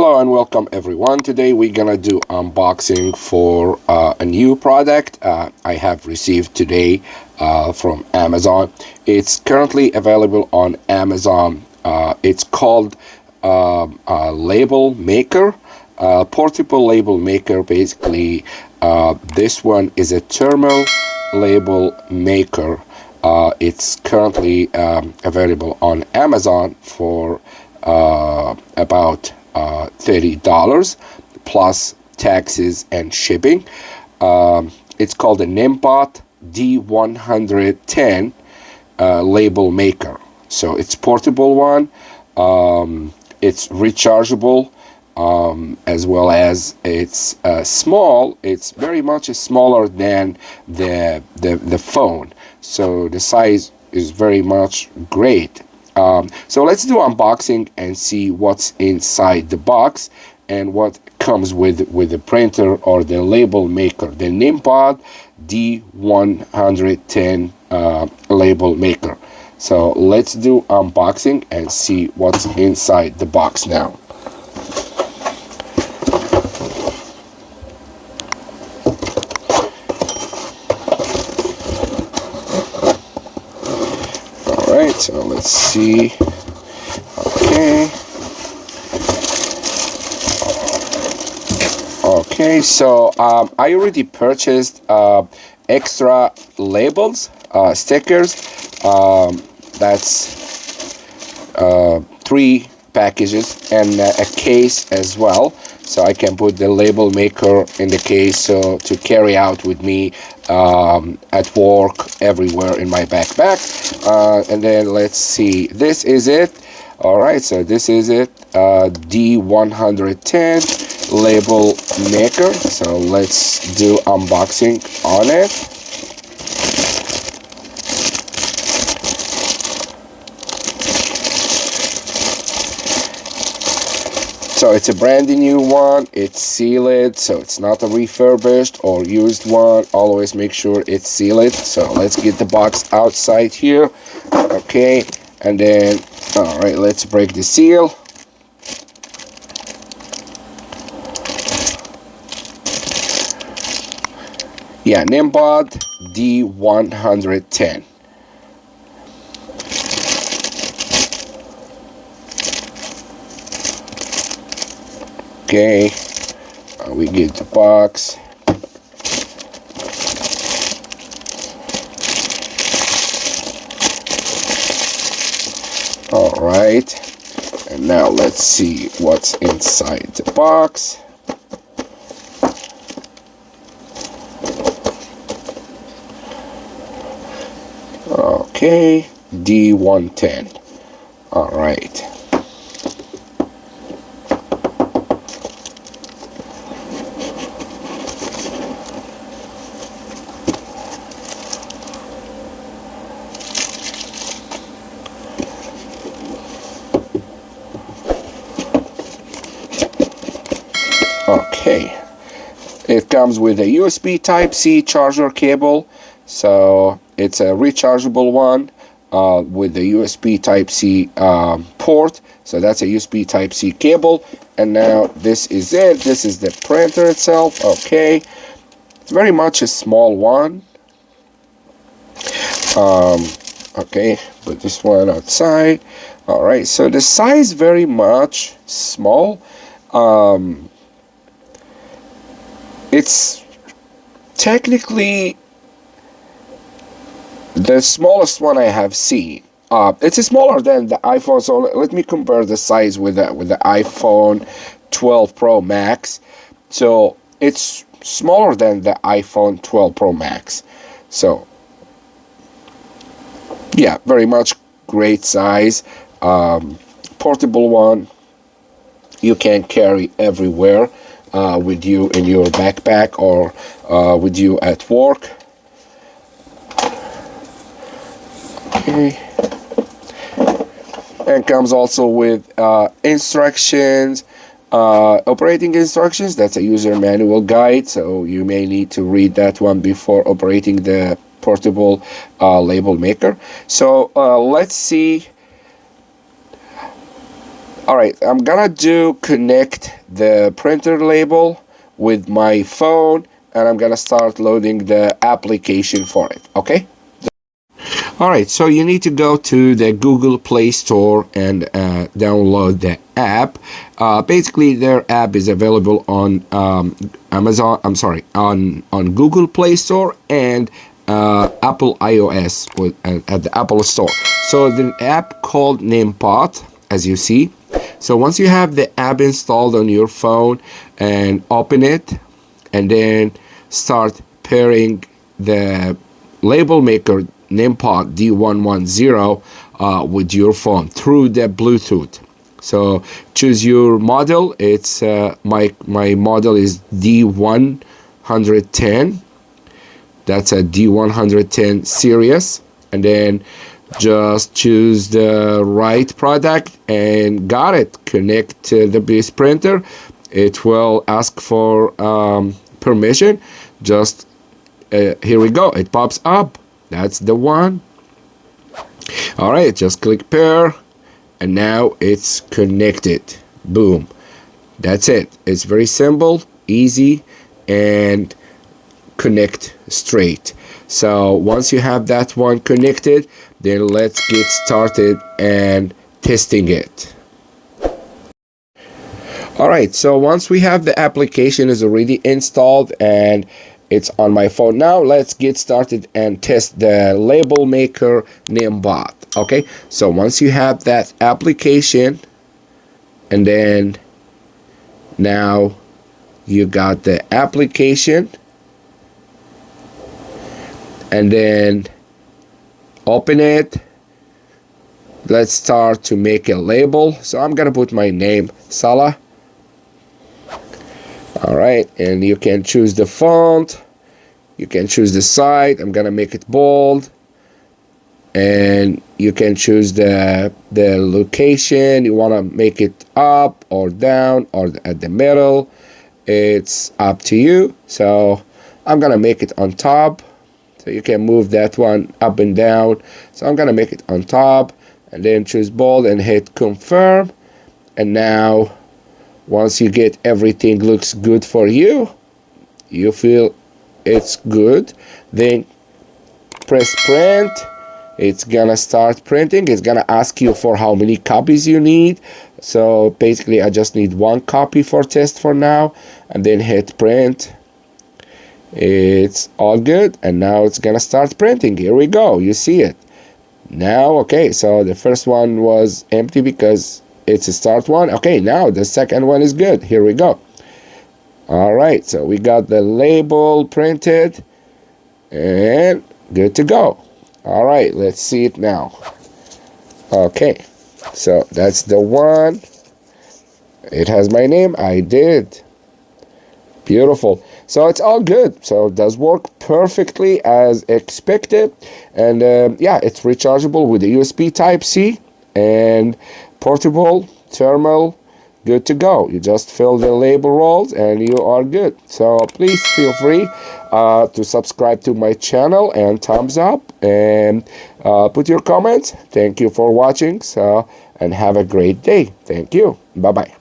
Hello and welcome everyone. Today we're gonna do unboxing for a new product I have received today from Amazon. It's currently available on Amazon. It's called a label maker, portable label maker. Basically, this one is a thermal label maker. It's currently available on Amazon for about $30 plus taxes and shipping. It's called the NIIMBOT D110 label maker. So it's portable one. It's rechargeable, as well as it's small. It's very much smaller than the phone. So the size is very much great. So let's do unboxing and see what's inside the box and what comes with the printer or the label maker, the NIIMBOT D110 label maker. So let's do unboxing and see what's inside the box now. Alright, so let's see. Okay, so I already purchased extra labels, stickers. That's 3 packages and a case as well, so I can put the label maker in the case so to carry out with me at work, everywhere in my backpack. And then let's see, this is it. Alright, so this is it, D110 label maker. So let's do unboxing on it. So it's a brand new one, it's sealed, so it's not a refurbished or used one. Always make sure it's sealed. So let's get the box outside here. Okay, and then, alright, let's break the seal. Yeah, NIIMBOT D110. Okay, we get the box. Alright, and now let's see what's inside the box. Okay, D110. Alright. Okay, it comes with a USB Type-C charger cable, so it's a rechargeable one with the USB Type-C port. So that's a USB Type-C cable. And now this is it. This is the printer itself. Okay, very much a small one. Okay, put this one outside. All right, so the size very much small. It's technically the smallest one I have seen. It's smaller than the iPhone, so let me compare the size with the iPhone 12 Pro Max. So it's smaller than the iPhone 12 Pro Max. So yeah, very much great size. Portable one. You can carry everywhere. With you in your backpack or with you at work. Okay. And comes also with instructions, operating instructions. That's a user manual guide, so you may need to read that one before operating the portable label maker. So let's see Alright, I'm gonna connect the printer label with my phone, and I'm gonna start loading the application for it, okay? Alright, so you need to go to the Google Play Store and download the app. Basically, their app is available on on Google Play Store and Apple iOS at the Apple Store. So the app called NIIMBOT, as you see. So once you have the app installed on your phone, and open it, and then start pairing the label maker NIIMBOT D110 with your phone through the Bluetooth. So choose your model. It's my model is D110. That's a D110 series, and then just choose the right product and got it. Connect to this printer. It will ask for permission. Just here we go. It pops up. That's the one. All right, just click pair, and now it's connected. Boom. That's it. It's very simple, easy, and connect straight. So once you have that one connected, then let's get started and testing it. Alright, so once we have the application is already installed and it's on my phone now, let's get started and test the label maker NIIMBOT. Okay, so once you have that application, and then now you got the application, and then open it. Let's start to make a label. So I'm gonna put my name, Salah. All right, and you can choose the font, you can choose the size. I'm gonna make it bold, and you can choose the location. You want to make it up or down or at the middle. It's up to you. So I'm gonna make it on top. So you can move that one up and down. So I'm gonna make it on top, and then choose bold and hit confirm. And now once you get everything looks good for you, you feel it's good, then press print. It's gonna start printing. It's gonna ask you for how many copies you need. So basically I just need one copy for test for now, and then hit print. It's all good, and now it's gonna start printing. Here we go. You see it now. Okay, so the first one was empty because it's a start one. Okay, now the second one is good. Here we go. All right, so we got the label printed and good to go. All right, let's see it now. Okay, so that's the one. It has my name. I did. Beautiful. So it's all good. So it does work perfectly as expected. And yeah, it's rechargeable with the USB Type-C and portable, thermal, good to go. You just fill the label rolls and you are good. So please feel free to subscribe to my channel and thumbs up and put your comments. Thank you for watching. So, and have a great day. Thank you. Bye-bye.